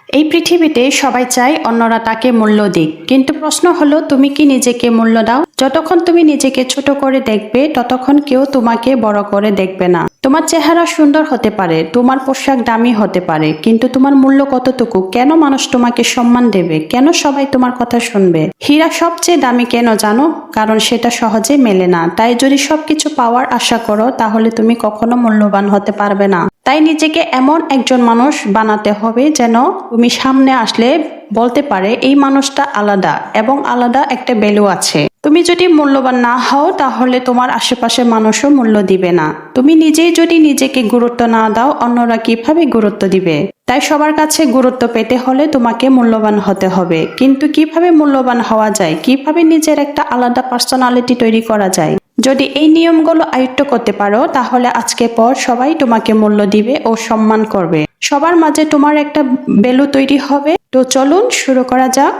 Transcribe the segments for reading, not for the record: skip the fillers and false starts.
এই পৃথিবীতে সবাই চায় অন্যরা তাকে মূল্য দিক, কিন্তু প্রশ্ন হলো তুমি কি নিজেকে মূল্য দাও? যতক্ষণ তুমি নিজেকে ছোট করে দেখবে ততক্ষণ কেউ তোমাকে বড় করে দেখবে না। তোমার চেহারা সুন্দর হতে পারে, তোমার পোশাক দামি হতে পারে, কিন্তু তোমার মূল্য কতটুকু? কেন মানুষ তোমাকে সম্মান দেবে? কেন সবাই তোমার কথা শুনবে? হীরা সবচেয়ে দামি কেন জানো? কারণ সেটা সহজে মেলে না। তাই যদি সবকিছু পাওয়ার আশা করো তাহলে তুমি কখনো মূল্যবান হতে পারবে না। তাই নিজেকে এমন একজন মানুষ বানাতে হবে যেন তুমি সামনে আসলে বলতে পারে এই মানুষটা আলাদা, এবং আলাদা একটা ভ্যালু আছে। তুমি যদি মূল্যবান না হও তাহলে তোমার আশেপাশের মানুষও মূল্য দিবে না। তুমি নিজেই যদি নিজেকে গুরুত্ব না দাও অন্যরা কিভাবে গুরুত্ব দিবে? তাই সবার কাছে গুরুত্ব পেতে হলে তোমাকে মূল্যবান হতে হবে। কিন্তু কিভাবে মূল্যবান হওয়া যায়? কিভাবে নিজের একটা আলাদা পার্সোনালিটি তৈরি করা যায়? যদি এই নিয়মগুলো আয়ত্ত করতে পারো তাহলে আজকে পর সবাই তোমাকে মূল্য দিবে ও সম্মান করবে। সবার মাঝে তোমার একটা ভ্যালু তৈরি হবে। তো চলুন শুরু করা যাক।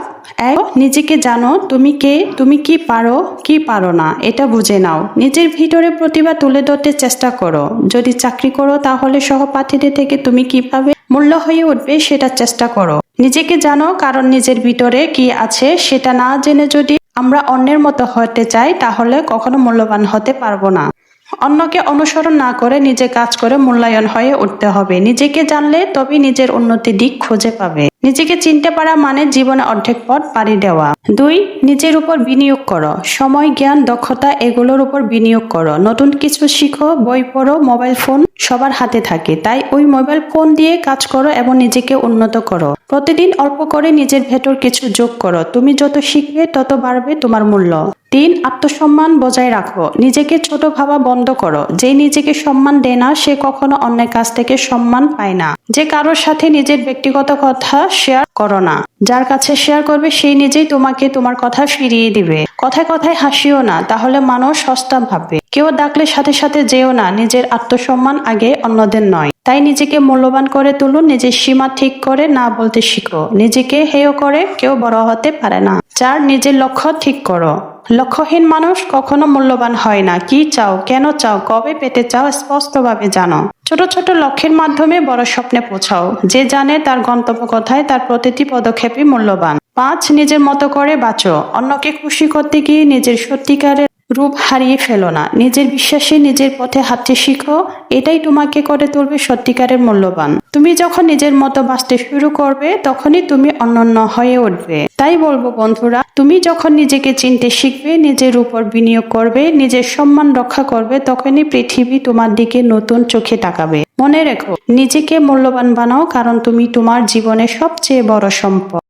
নিজেকে জানো, তুমি কে, তুমি কি পারো কি পারো না এটা বুঝে নাও। নিজের ভিতরে প্রতিভা তুলে ধরতে চেষ্টা করো। যদি চাকরি করো তাহলে সহপাঠীদের থেকে তুমি কিভাবে মূল্য হয়ে উঠবে সেটা চেষ্টা করো। নিজেকে জানো, কারণ নিজের ভিতরে কি আছে সেটা না জেনে যদি আমরা অন্যের মতো হতে চাই তাহলে কখনো মূল্যবান হতে পারবো না। অন্যকে অনুসরণ না করে নিজে কাজ করে মূল্যায়ন হয়ে উঠতে হবে। নিজেকে জানলে তবে নিজের উন্নতির দিক খুঁজে পাবে। নিজেকে চিনতে পারা মানে জীবনে অর্ধেক পথ পাড়ি দেওয়া। 2. নিজের উপর বিনিয়োগ করো। সময়, জ্ঞান, দক্ষতা এগুলোর উপর বিনিয়োগ করো। নতুন কিছু শিখো, বই পড়ো। মোবাইল ফোন সবার হাতে থাকে, তাই ওই মোবাইল ফোন দিয়ে কাজ করো এবং নিজেকে উন্নত করো। প্রতিদিন অল্প করে নিজের ভেতর কিছু যোগ করো। তুমি যত শিখবে তত বাড়বে তোমার মূল্য। 3. আত্মসম্মান বজায় রাখো। নিজেকে ছোট ভাবা বন্ধ করো। যে নিজেকে সম্মান দেয় না সে কখনো অন্যের কাছ থেকে সম্মান পায় না। যে কারোর সাথে নিজের ব্যক্তিগত কথা শেয়ার করো না। যার কাছে শেয়ার করবে সেই নিজেই তোমাকে তোমার কথা ফিরিয়ে দিবে। কথায় কথায় হাসিও না, তাহলে মানুষ সস্তা ভাববে। কেউ ডাকলে সাথে সাথে যেও না। নিজের আত্মসম্মান আগে, অন্যদের নয়। তাই নিজেকে মূল্যবান করে তুলুন। নিজের সীমা ঠিক করে না বলতে শিখো। নিজেকে হেয় করে কেউ বড় হতে পারে না। 4. নিজের লক্ষ্য ঠিক করো। লক্ষ্যহীন মানুষ কখনো মূল্যবান হয় না। কি চাও, কেন চাও, কবে পেতে চাও স্পষ্টভাবে জানো। ছোট ছোট লক্ষ্যের মাধ্যমে বড় স্বপ্নে পৌঁছাও। যে জানে তার গন্তব্য কোথায় তার প্রতিটি পদক্ষেপই মূল্যবান। 5. নিজের মতো করে বাঁচো। অন্যকে খুশি করতে গিয়ে নিজের সত্যিকারের রূপ হারিয়ে ফেলো না। নিজের বিশ্বাসে নিজের পথে হাঁটতে শিখো। এটাই তোমাকে করে তুলবে সত্যিকারের মূল্যবান। তুমি যখন নিজের মতো বাঁচতে শুরু করবে তখনই তুমি অনন্য হয়ে উঠবে। তাই বলবো বন্ধুরা, তুমি যখন নিজেকে চিনতে শিখবে, নিজের উপর বিনিয়োগ করবে, নিজের সম্মান রক্ষা করবে, তখনই পৃথিবী তোমার দিকে নতুন চোখে তাকাবে। মনে রেখো, নিজেকে মূল্যবান বানাও, কারণ তুমি তোমার জীবনের সবচেয়ে বড় সম্পদ।